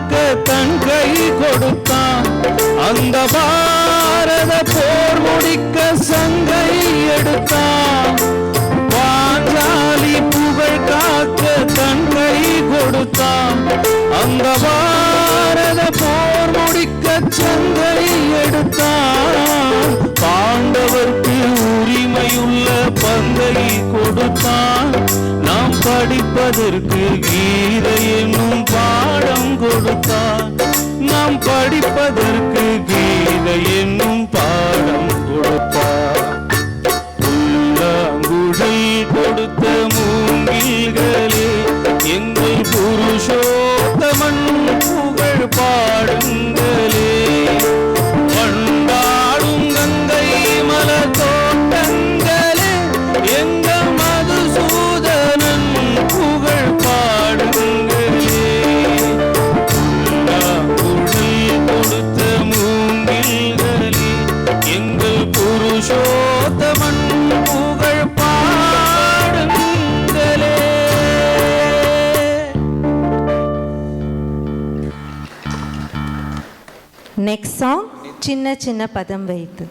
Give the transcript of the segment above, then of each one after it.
காக்க தன் கை கொடுத்தான். அந்த பாரத போர் முடிக்க சங்கை எடுத்தான். பாஞ்சாலி புகழ் காக்க தன் கை கொடுத்தான். அந்த பாரத போர் முடிக்க சங்கை எடுத்தான். பாண்டவர்க்கு உரிமையுள்ள பங்கை கொடுத்தான். நாம் படிப்பதற்கு கீதை என்னும் பாடம் கொடுத்தான். நாம் படிப்பதற்கு கீதை என்னும் பாடம் கொடுத்தான். உள்ளங்குழல் கொடுத்த மூங்கில்களே, எங்கள் புருஷோத்தமன் புகழ் பாடுங்களே. வண்டாடும் கங்கை மலர் தோட்டங்களே, எங்கள் மதுசூதனன் புகழ் பாடுங்களே. உள்ளங்குழல் கொடுத்த மூங்கில்களே, எங்கள் புருஷோத்தமன் புகழ் பாடுங்களே. நெக்ஸ்ட் சாங் சின்ன சின்ன பதம் வைத்து.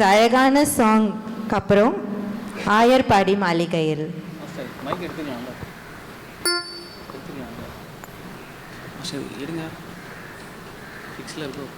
இந்த அழகான சாங்க்கு அப்புறம் ஆயர்பாடி மாளிகையில் மைக் எடுத்துக்கலாம்ல, சரி எடுங்க, ஃபிக்ஸில் இருக்கும்.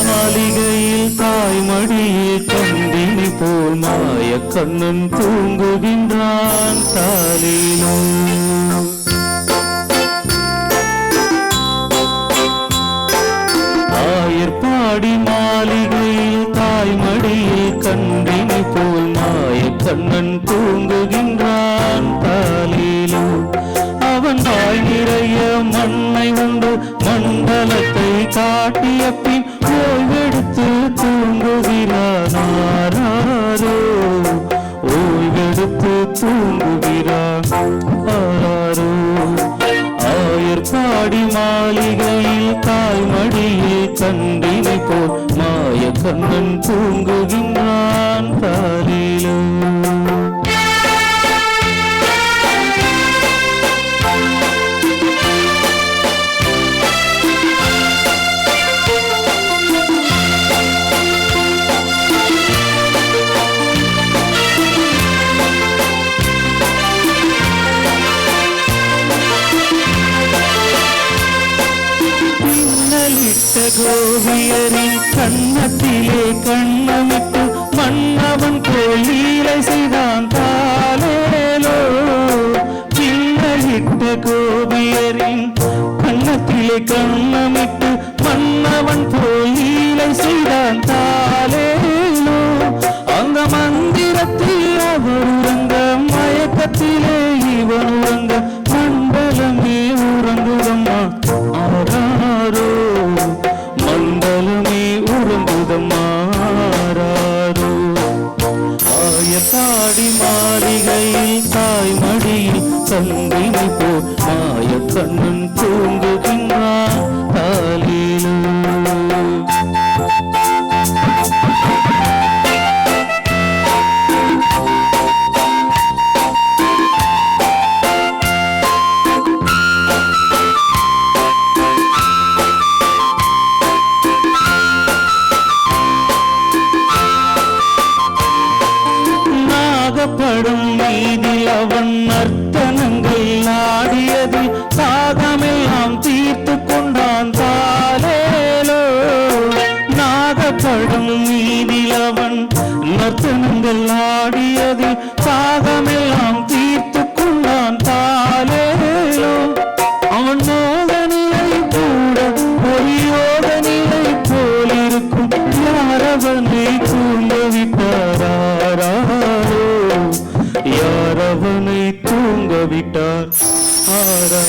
மாளிகையில் தாய்மடியில் கந்தினி போல் மாய கண்ணன் தூங்குகின்றான் தாலிலோ. ஆயர்பாடி மாளிகையில் தாய்மடியில் கந்தினி போல் மாய கண்ணன் தூங்குகின்றான் தாலிலோ. அவன் வாய் நிறைய மண்ணை உண்டு மண்டலத்தை காட்டிய பின் ஓய்வெடுத்து தூங்குகிறாரோ, ஓய்வெடுத்து தூங்குகிறாரோ. ஆயர்பாடி மாளிகையில் தாய்மடியில் கண்டினை போல் மாய கண்ணன் தூங்குகின்றான் தாலிலோ. கோவியரின் கண்ணத்திலே கண்ணமிட்டு மன்னவன் கோயிலை செய்தான் தாலேலோ. பின்னலிட்ட கோவியரின் கண்ணத்திலே கண்ணமிட்டு மன்னவன் கோயிலை செய்தான் தாலேலோ. அந்த மந்திரத்தில் அவர் உறங்க மயக்கத்திலே இவன் உறங்க மண்டலமே உறங்குதம்மா ஆராரோ, மண்டலமே உறங்குதம்மாராரோ. ஆயர்பாடி மாளிகையில் தாய்மடியில் கந்தினை போல் மாய கண்ணன் தூங்குகின்றான் தாலிலோ. படும் மீதில் அவன் நர்த்தனங்கள் ஆடியது சாகமெல்லாம் தீர்த்து கொண்டான் தாலேலோ. நாகப்படும் மீதில் அவன் நர்த்தனங்கள் ஆடியது சாகமெல்லாம் தீர்த்து கொண்டான் தாலேலோ. அவன் மோக நிலை கூட ஒரு யோக நிலை போலிருக்கும் யாரவனை தூங்கவிட்டாரோ, யாரவனை தூங்கவிட்டார் ஆராரோ.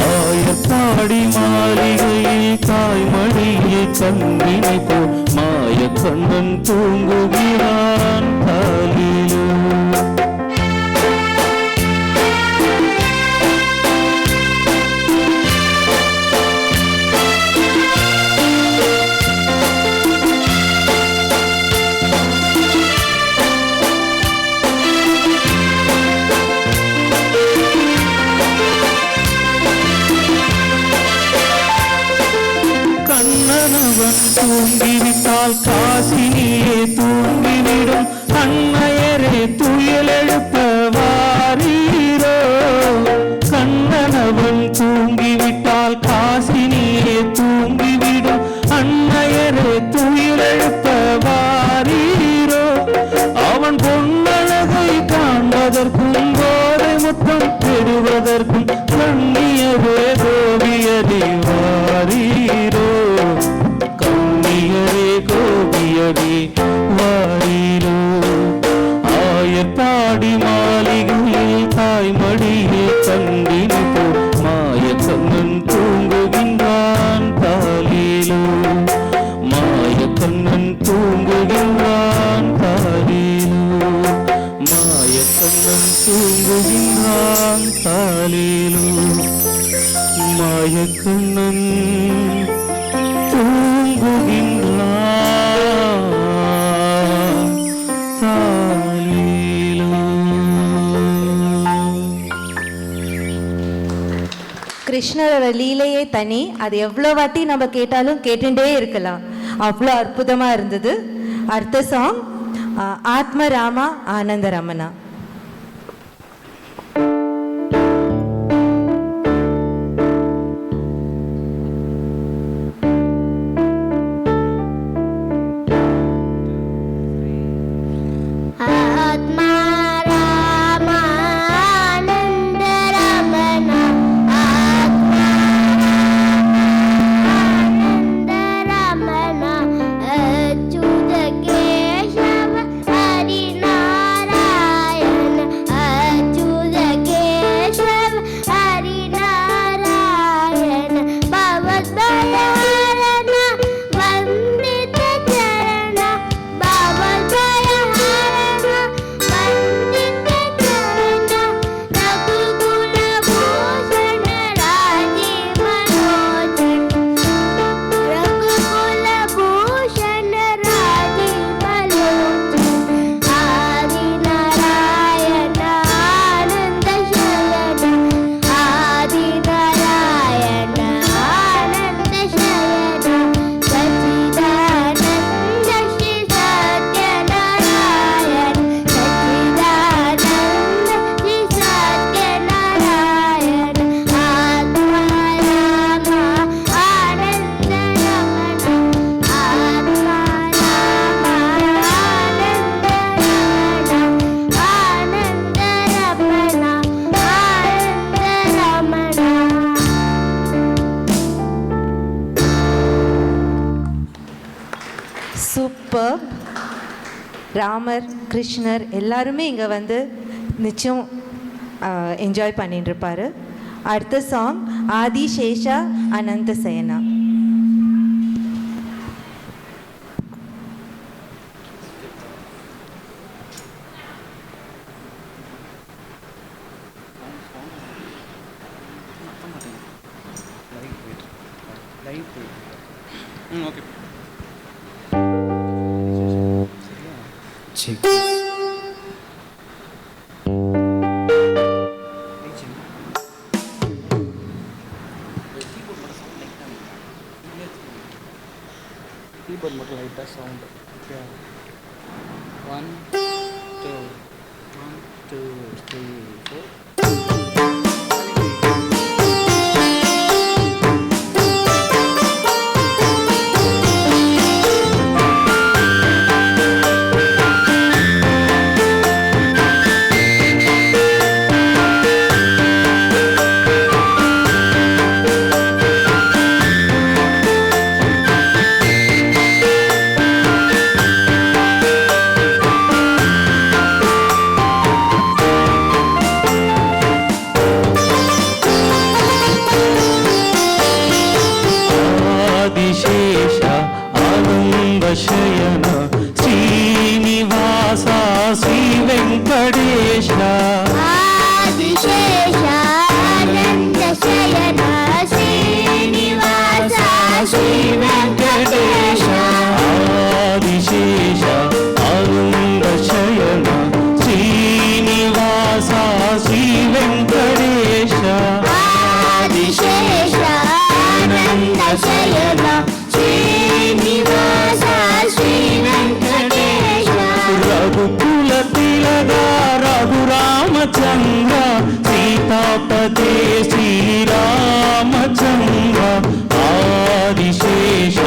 ஆயர்பாடி மாளிகையில் தாய்மடியில் கந்தினை போல் மாய கண்ணன் தூங்குகிறான் தாலிலோ. தூங்கிவிட்டால் காசினியே தூங்கிவிடும் அன்னையரே துயிலெழுப்ப வாரீரோ. கண்ணனவன் தூங்கிவிட்டால் காசினியே தூங்கிவிடும் அன்னையரே துயிலெழுப்ப வாரீரோ. அவன் பொன்னழகை காண்பதற்கும் போதை முத்தம் தேடுவதற்கும் கண்ணியரே கோபியரே வாரீரோ, கண்ணியரே கோபியரே வாரீரோ. ஆயப்பாடி மாளிகையில் தாய்மடியே கண்டினு போல் மாயக்கண்ணன் தூங்குகின்றான் தாலிலோ, மாயக்கண்ணன் தூங்குகின்றான் தாலிலோ, மாயக்கண்ணன் தூங்குகின்றான் தாலிலோ, மாயக்கண்ணன் தூங்குகின்றான் தாலிலோ. கிருஷ்ணரோட லீலையே தனி. அது எவ்வளோ வாட்டி நம்ம கேட்டாலும் கேட்டுட்டே இருக்கலாம். அவ்வளோ அற்புதமாக இருந்தது. அடுத்த சாங் ஆத்ம ராமா ஆனந்த ரமணா. சூப்பர். ராமர் கிருஷ்ணர் எல்லாருமே இங்கே வந்து நிச்சயம் என்ஜாய் பண்ணிட்டு இருப்பாரு. அடுத்த சாங் ஆதிசேஷா அனந்த சேனா. ஓகே. keyboard மட்டும் லைட்டா சவுண்ட். ஓகே 1 2 1 2 3 4. శయన శ్రీనివాస శ్రీ వెంకటేశ ఆదిశేష ఆనంద శయన శ్రీనివాస శ్రీ వెంకటేశ ఆదిశేష ఆనంద శయన శ్రీనివాస శ్రీ వెంకటేశ ఆదిశేష ఆనంద శయన శ్రీనివాస శ్రీ వెంకటేశ రఘుకుల తిలక రఘురామచంద్ర సీతాపతే శ్రీరామచంద్ర ఆదిశేష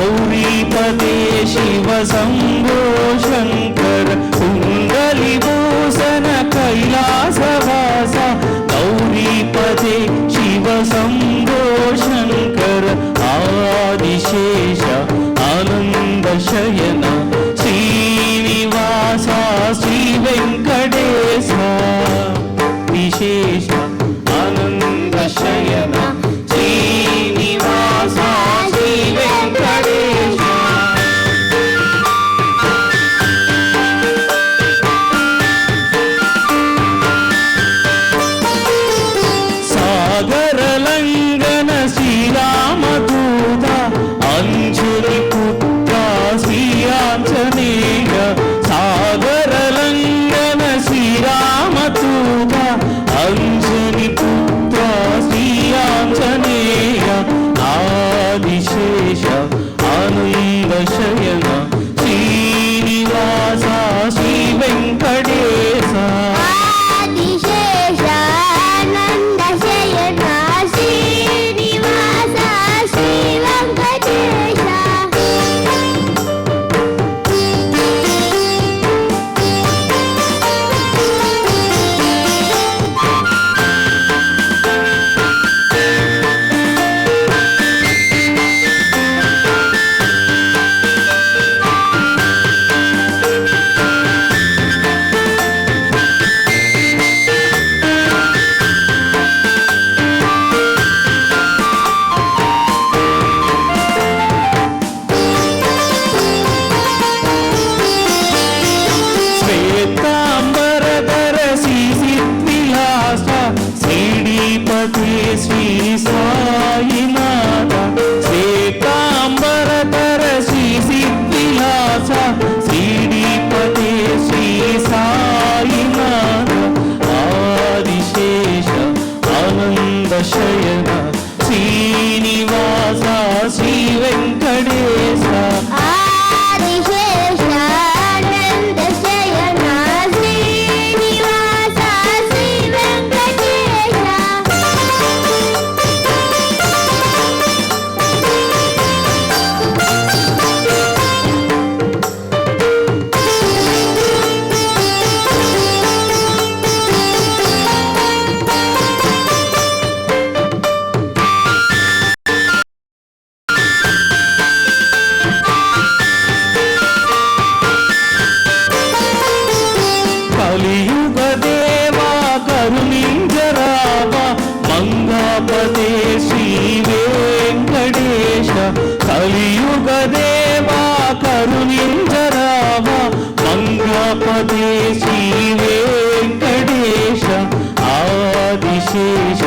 गौरीपदे शिव शम्भो शङ्कर कुण्डलिभूषण कैलासवास गौरीपदे शिव शम्भो शङ्कर आदिशेष आनन्दशयन श्रीनिवास श्रीवेङ्कटेश विशेष आनन्दशयन श्रीनिवास श्रीवेङ्कटेश सागरलङ्घन श्रीरामदूत अंजलिपुत्र श्रीआञ्जनेय सागरलङ्घन श्रीरामदूत अंजलिपुत्र श्रीआञ्जनेय आदिशेष आनन्दशयन श्रीनिवास श्रीवेङ्कटेश आदिशेष आनन्दशयन श्रीनिवास श्रीवेङ्कटेश श्वेताम्बरधर श्रीसिद्धिविलास श्रीपति श्री साईनाथ श्वेताम्बरधर श्रीसिद्धिविलास श्रीपति श्री साईनाथ आदिशेष आनन्दशयन श्रीनिवास श्रीवेङ्कटेश आदिशेष आनन्दशयन श्रीनिवास श्रीवेङ्कटेश कलियुग देवा करुणिंजरावा मंगापदे श्री वेंकटेश कलियुग देवा करुणिंजरावा मंगापदे श्री वेंकटेश आदिशेष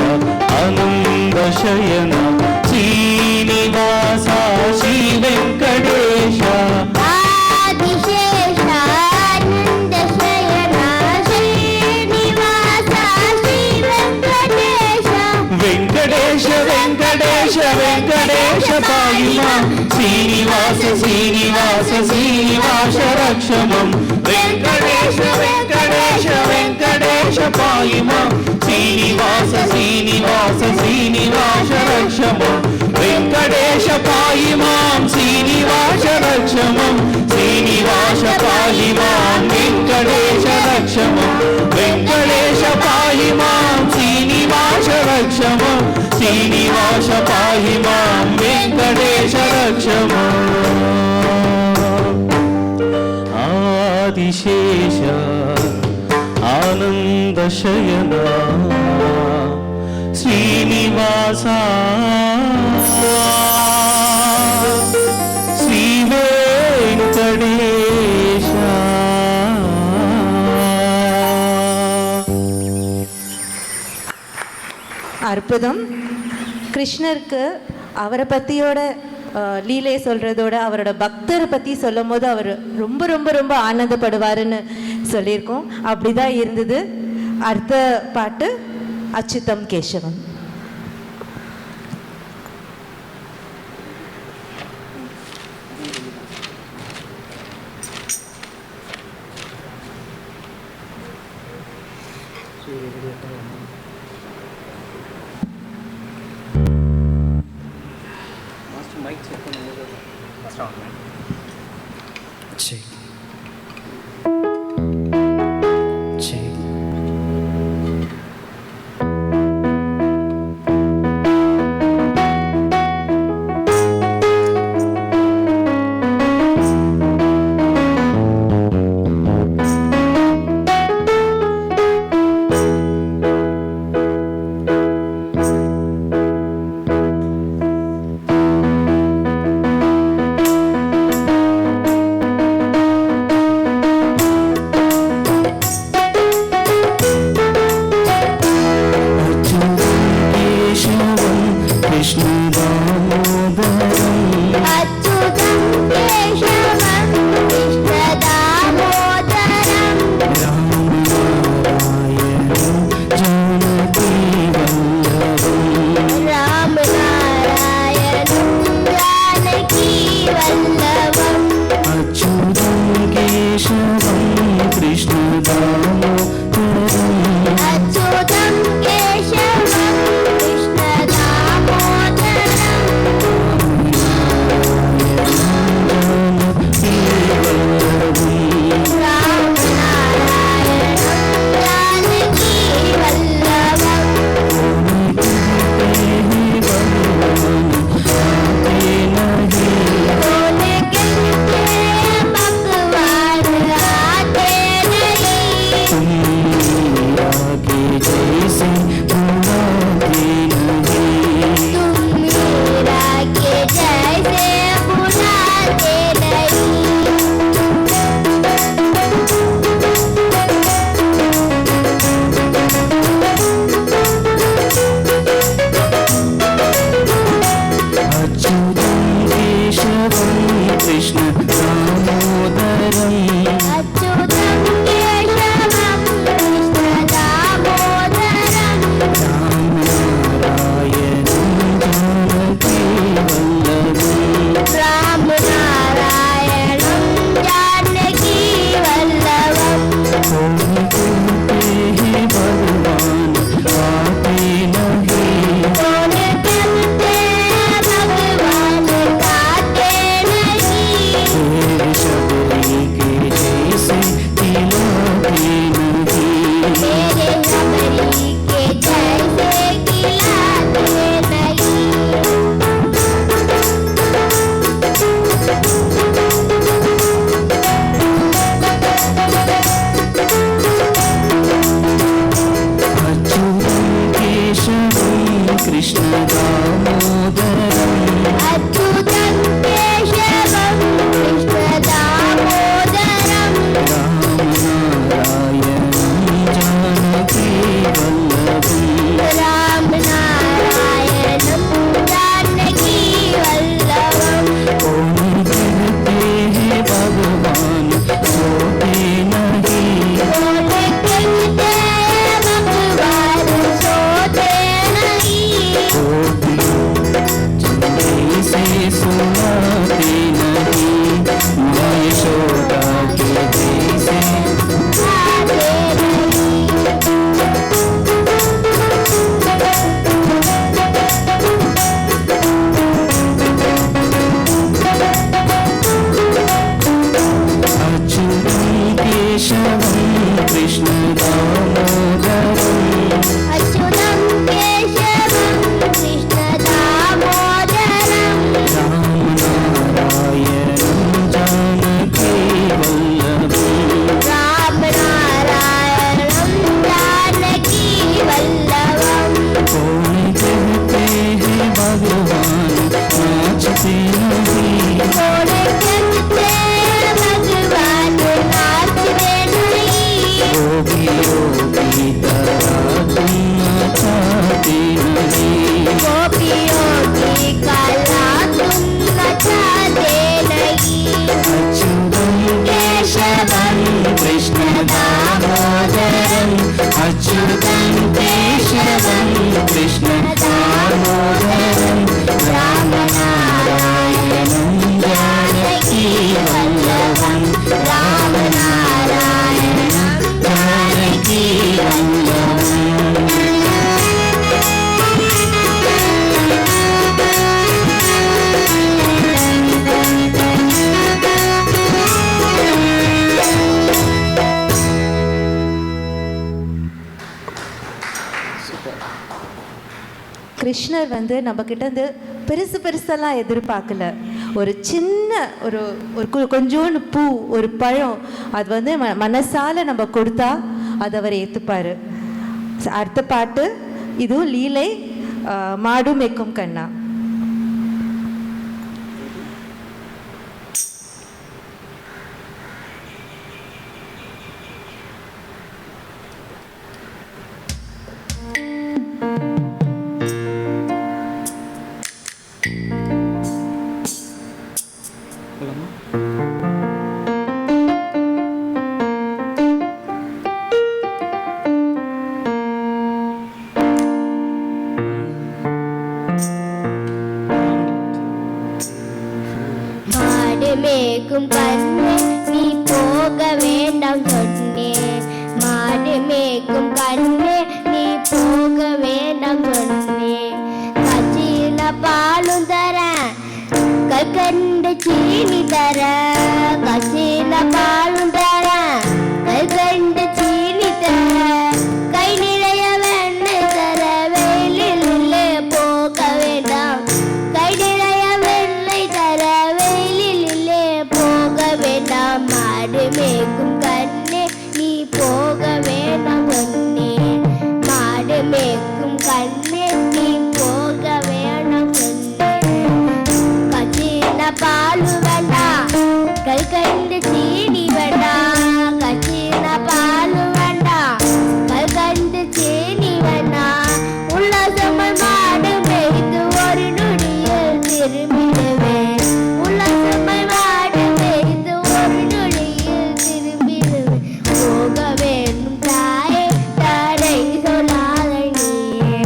आनन्दशयन श्रीनिवास श्री वेंकटेश आदिशेष आनन्दशयन श्रीनिवास श्रीवेङ्कटेश वेंकटेश वेंकटेश वेंकटेश पाहिमा श्रीनिवास श्रीनिवास श्रीनिवास रक्षमं वेंकटेश वेंकटेश वेंकटेश पाहिमा श्रीनिवास श्रीनिवास श्रीनिवास रक्षमं वेंकटेश पाहिमां श्रीनिवास रक्षमं श्रीनिवास पाहिमां वेंकटेश रक्षमं वेंकटेश पाहिमां श्रीनिवास रक्षमं श्रीनिवास पाहिमां वेंकटेश रक्षमं आदिशेष आनन्दशयन श्रीनिवास श्रीवेङ्कटेश அற்புதம். கிருஷ்ணருக்கு அவரை பற்றியோட லீலையை சொல்கிறதோட அவரோட பக்தரை பற்றி சொல்லும் போது அவர் ரொம்ப ரொம்ப ரொம்ப ஆனந்தப்படுவாருன்னு சொல்லியிருக்கோம். அப்படி தான் இருந்தது. அடுத்த பாட்டு அச்சுதம் கேசவம். மாஸ்டர் மைக் செக் பண்ணும்போது फास्ट आउट में check check கிருஷ்ணர் வந்து நம்மக்கிட்ட இருந்து பெருசு பெருசெல்லாம் எதிர்பார்க்கல. ஒரு சின்ன ஒரு கொஞ்சோண்டு பூ, ஒரு பழம், அது வந்து மனசால நம்ம கொடுத்தா அதை அவர் ஏற்றுப்பார். அடுத்த பாட்டு இதுவும் லீலை, மாடு மேய்க்கும் கண்ணா. மேய்க்கும் கண்ணே நீ போக வேண்டாம் சொன்னேன். மாடு மேய்க்கும் கண்ணே நீ போக வேண்டாம் சொன்னேன். கச்சின பாலும் தர கல்கண்டு சீனி தர, கச்சின பாலும் தர கல்கண்டு சீனி தர, கை நிறைய வெண்ணெய் தர வெயிலிலே போக வேண்டாம். கை நிறைய வெண்ணெய் தர வெயிலிலே போக வேண்டாம். மாடு மேய்க்கும் கண்ணே நீ போக வேண்டாம் சொன்னேன். மாடு மேய்க்கும் கண்ணே நீ போக வேண்டாம் சொன்னேன். கச்சின பாலு வேண்டாம் கல்கண்டு சீனி வேண்டாம், கச்சின பாலு வேண்டாம் கல்கண்டு சீனி வேண்டாம். உல்லாசமாய் மாடு மேய்த்து ஒரு நொடியில் திரும்பிடுவேன். உல்லாசமாய் மாடு மேய்த்து ஒரு நொடியில் திரும்பிடுவேன். போக வேண்டும் தாயே தடை சொல்லாத நீயே.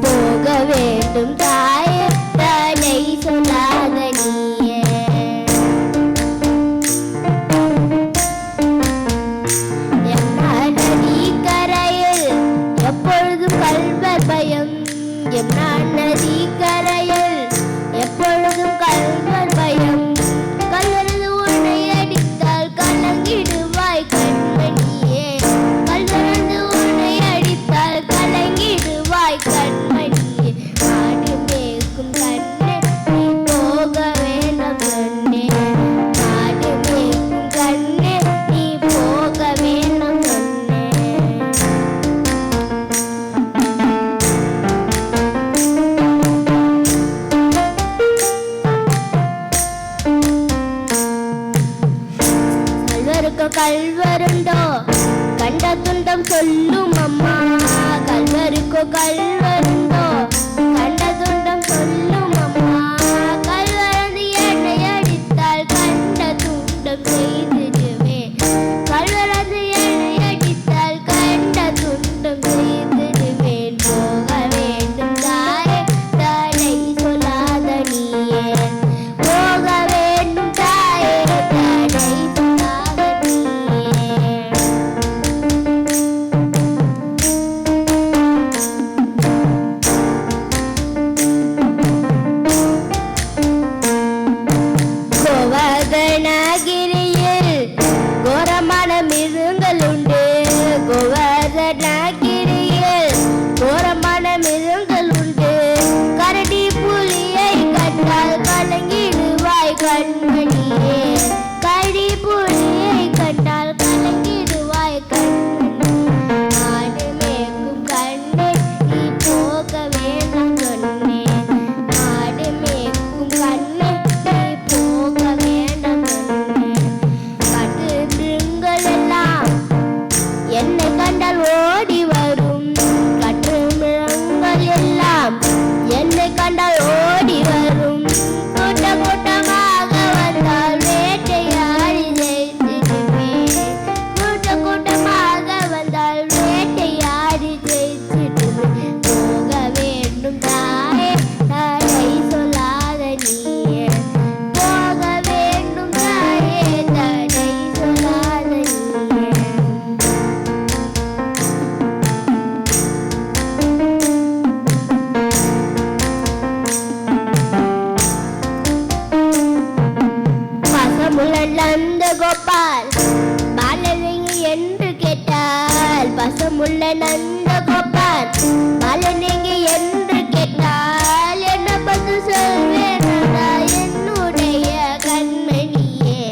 போக வேண்டும் தாயே தடை சொல்லாத நீயே. நதி கரையில் எப்பொழுதும் கல்வர் பயம், நதி கரையில் எப்பொழுதும் கல்வர் பயம். கல்வரது உன்னை அடித்தால் கலங்கிடுவாய் கண்மணியே, கல்வரது உன்னை அடித்தால் கலங்கிடுவாய் கண்மணியே. மாடு மேய்க்கும் கண்ணே நீ போக வேண்டாம் சொன்னேன். மாடு மேய்க்கும் கண்ணே நீ போக வேண்டாம் சொன்னேன். கல்வருக்கு கல்வருண்டோ கண்ட துண்டம் சொல்லும் அம்மா, கல்வருக்கு கல்வருண்டோ கண்ட துண்டம் சொல்லும் அம்மா. கல்வரது என்னை அடித்தால் கண்ட துண்டம் செய்திடுவேன். கல்வரது என்னை அடித்தால் கண்ட துண்டம் செய்திடுவேன். போக வேண்டும் தாயே தடை சொல்லாத நீயே. போக வேண்டும் தாயே தடை சொல்லாத நீயே. கோவர்தனகிரியில் கோரமான மிருகங்கள் உண்டு. கோவர்தனகிரியில் கோரமான மிருகங்கள் உண்டு. கரடி புலியை கண்டால் கலங்கிடுவாய் கண்மணியே, கரடி புலியை கண்டால் கலங்கிடுவாய் கண்மணியே. மாடு மேய்க்கும் கண்ணே நீ போக வேண்டாம் சொன்னேன். மாடு மேய்க்கும் கண்ணே நீ போக வேண்டாம் சொன்னேன். காட்டு மிருகங்கள் எல்லாம் என்னை கண்டால் ஓடி வரும். காட்டு மிருகங்கள் எல்லாம் என்னை கண்டால் ஓடி வரும். கூட்ட கூட்டமாக வந்தால் வேட்டையாடி ஜெயித்திடுவேன். கூட்ட கூட்டமாக வந்தால் வேட்டையாடி ஜெயித்திடுவேன். போக வேண்டும் தாயே தடை சொல்லாத நீயே. போக வேண்டும் தாயே தடை சொல்லாத நீயே. வசமுள்ள நந்தகோபால் பாலன் எங்கே என்று கேட்டால் என்ன பதில் சொல்வேனடா என்னுடைய கண்மணியே,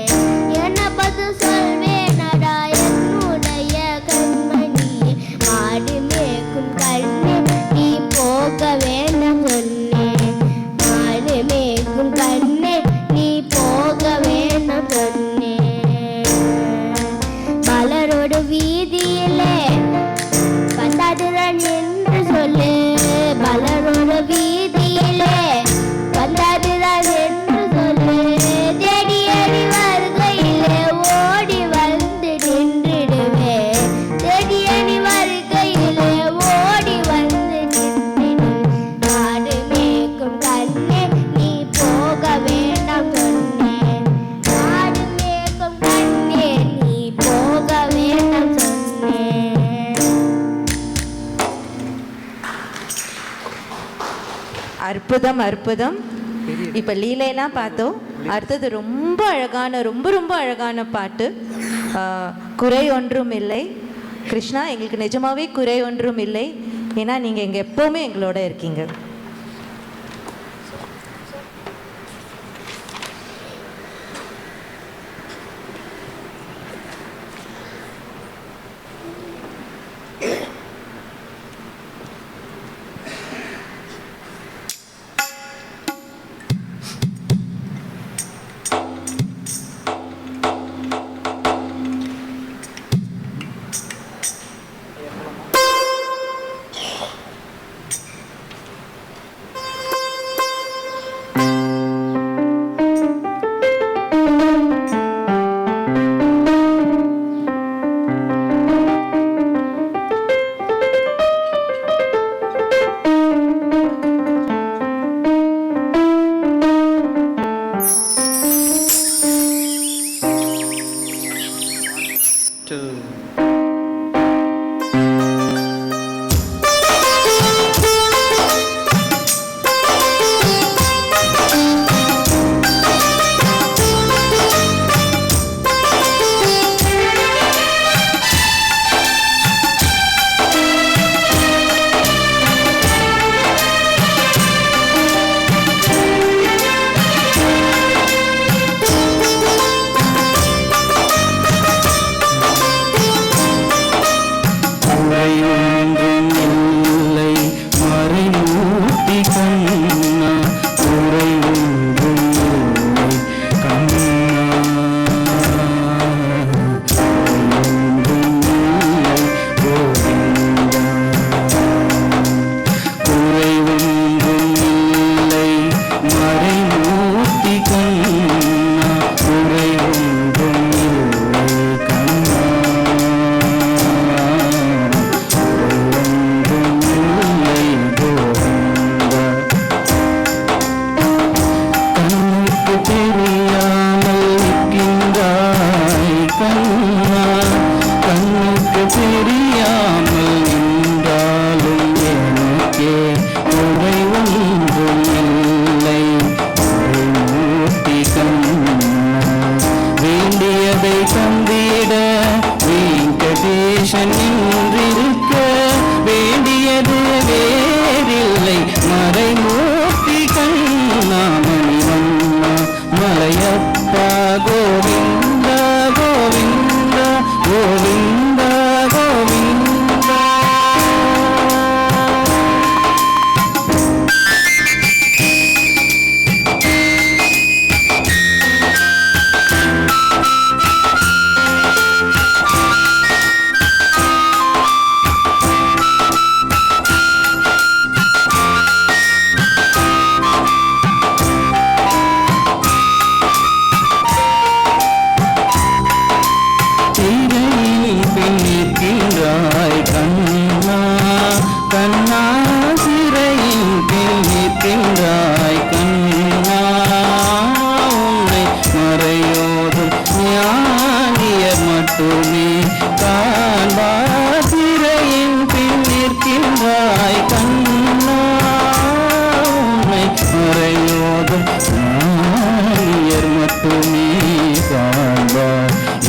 என்ன பதில் சொல்வேனடா என்னுடைய கண்மணியே. மாடு மேய்க்கும் கண்ணே நீ போக வேண்டாம் சொன்னேன், மாடு மேய்க்கும் கண்ணே நீ போக வேண்டாம் சொன்னேன். மலரோடு வீதியிலே வந்தாடுறான் என்று சொல்லு, மலரோடு வீதியிலே வந்தாடுறான் என்று சொல்லு. தேடி அடி வருகையிலே ஓடி வந்து நின்றிடுவே, தேடி அடி வருகையிலே ஓடி வந்து நின்றிடுவே. மாடு மேய்க்கும் கண்ணே நீ போக வேண்டாம் சொன்னேன், மாடு மேய்க்கும் கண்ணே நீ போக வேண்டாம் சொன்னேன். அற்புதம் அற்புதம். இப்போ லீலையெல்லாம் பார்த்தோம். அடுத்தது ரொம்ப அழகான ரொம்ப அழகான பாட்டு, குறை ஒன்றும் இல்லை. கிருஷ்ணா, எங்களுக்கு நிஜமாவே குறை ஒன்றும் இல்லை, ஏன்னா நீங்கள் இங்கே எப்போவுமே எங்களோட இருக்கீங்க.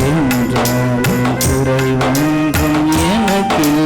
என்றாலும் குறை ஒன்றும் எனக்கில்லை.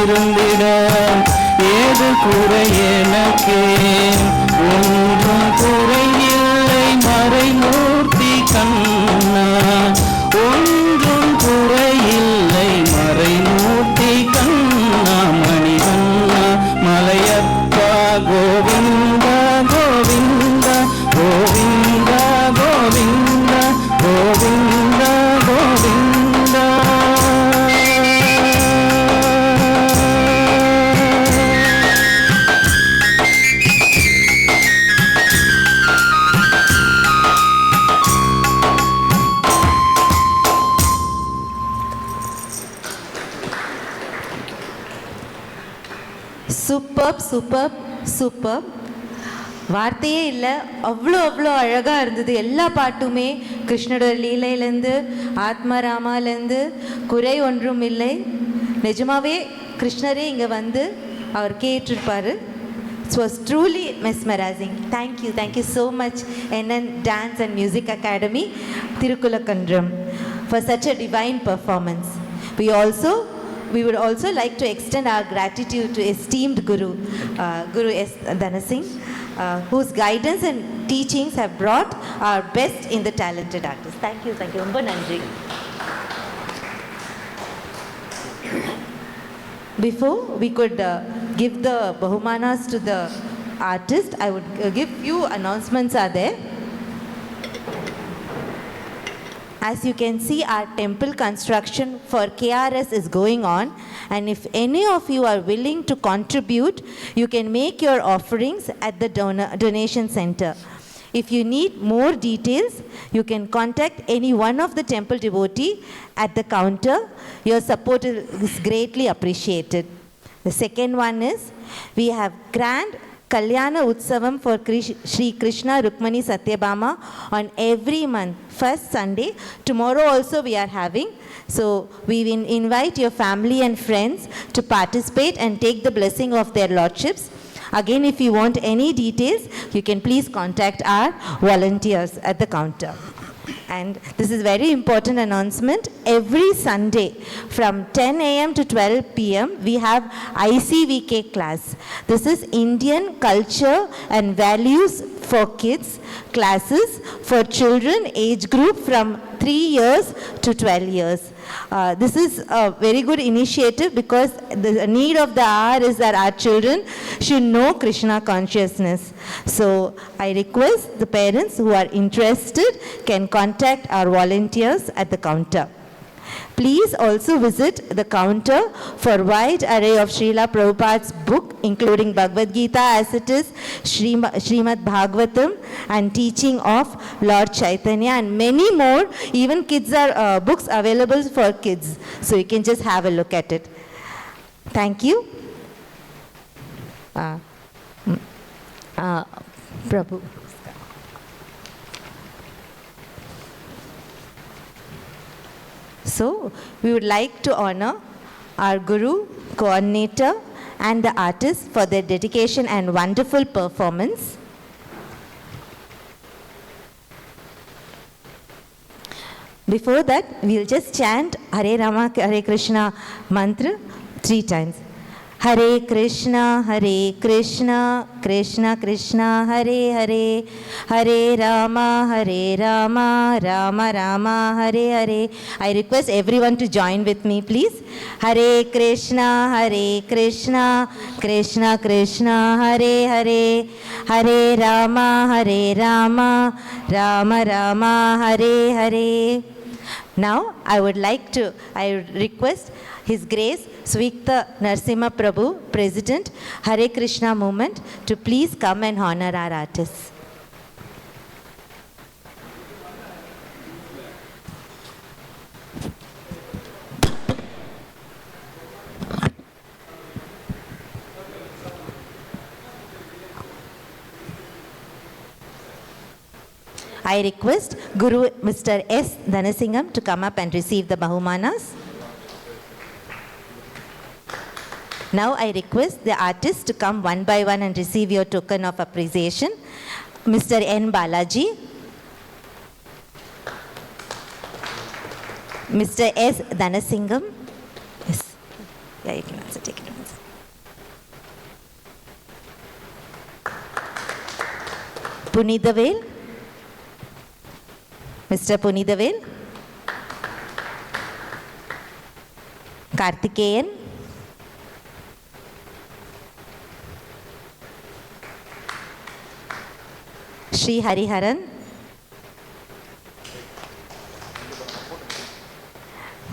இருந்திட ஏது குறை எனக்கே ஒன்றும் குறையில்லை மறைமூர்த்தி கண்ணா ஒன்றும் குறையில்லை மறைமூர்த்தி கண்ணா மணிவண்ணா Malayappa Govinda Govinda Govinda Govinda Govinda Govinda super super super. வார்த்தையே இல்லை, அவ்வளோ அவ்வளோ அழகாக இருந்தது. எல்லா பாட்டுமே கிருஷ்ணரோட லீலையிலேருந்து ஆத்மராமாலேருந்து குறை ஒன்றும் இல்லை. நிஜமாவே கிருஷ்ணரே இங்கே வந்து அவர் கேட்டிருப்பார். It was truly mesmerizing. Thank you so much NN Dance and Music Academy, Tirukulakandram, for such a divine performance. We would also like to extend our gratitude to esteemed Guru, Guru S. Dhanasingh, whose guidance and teachings have brought our best in the talented artists. Thank you. Romba nandri. Before we could give the Bahumanas to the artist, I would give few announcements are there. As you can see, our temple construction for KRS is going on, and if any of you are willing to contribute, you can make your offerings at the donation center. If you need more details, you can contact any one of the temple devotee at the counter. Your support is greatly appreciated. The second one is, we have grand Kalyana Utsavam for Shri Krishna Rukmani Satyabhama on every month, first Sunday. Tomorrow also we are having. So we will invite your family and friends to participate and take the blessing of their lordships. Again, if you want any details, you can please contact our volunteers at the counter. And this is very important announcement. Every Sunday from 10 a.m. to 12 p.m. we have ICVK class. This is Indian Culture and Values for Kids classes for children age group from 3 years to 12 years. This is a very good initiative because the need of the hour is that our children should know Krishna consciousness. So I request the parents who are interested can contact our volunteers at the counter. Please also visit the counter for wide array of Srila Prabhupada's book, including Bhagavad Gita as it is, Srimad Bhagavatam, and teaching of Lord Chaitanya, and many more. Even kids are books available for kids, so you can just have a look at it. Thank you. Prabhu. So, we would like to honor our Guru, coordinator, and the artists for their dedication and wonderful performance. Before that, we will just chant Hare Rama, Hare Krishna mantra 3 times. Hare Krishna, Krishna Krishna, Hare Hare, Hare Rama, Rama Rama, Hare Hare. I request everyone to join with me, please. Hare Krishna, Krishna Krishna, Hare Hare, Hare Rama, Rama Rama, Hare Hare. Now, I would request His Grace Svikta Narsimha Prabhu, President, Hare Krishna Movement, to please come and honor our artists. I request Guru Mr. S. Dhanasingham to come up and receive the Bahumanas. Now I request the artists to come one by one and receive your token of appreciation. Mr. N. Balaji, Mr. S. Dhanasingham. Yes. Yeah, you can also take it. Punithavel, mister Punithavel. Karthikeyan, Sri Hariharan.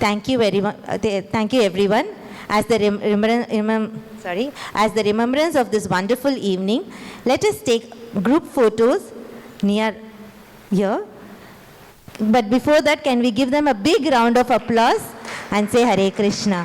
Thank you very much. Thank you everyone. As the remembrance of this wonderful evening, let us take group photos near here. But before that, can we give them a big round of applause and say Hare Krishna.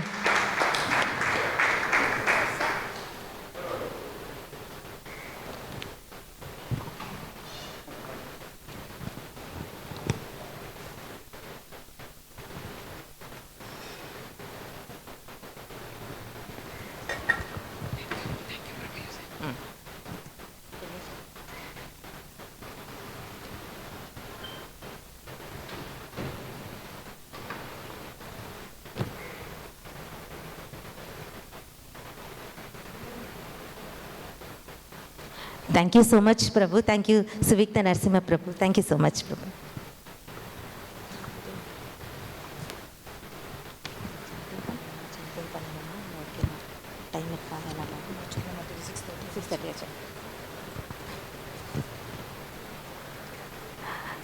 Thank you so much, Prabhu. Thank you, Suvikta Narasimha Prabhu. Thank you so much, Prabhu.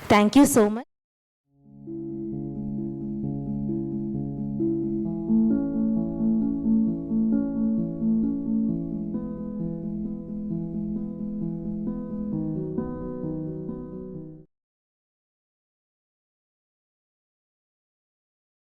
Thank you so much.